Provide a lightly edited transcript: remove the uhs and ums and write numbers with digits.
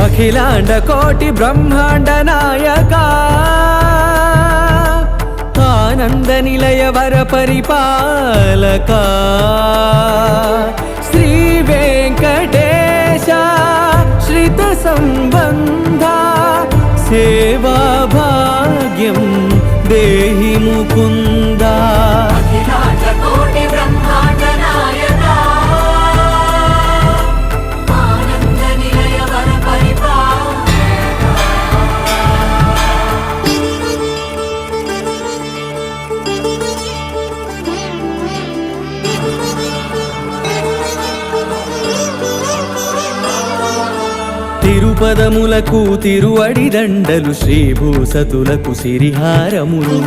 అఖిలాండ కోటి బ్రహ్మాండ నాయక ఆనంద నిలయ వర పరిపాలక శ్రీ వెంకటేశ శ్రిత సంబంధ సేవా భాగ్యం దేహి ముకుంద తిరుపదములకు తిరువడి దండలు శ్రీభూసతులకు సిరిహారములు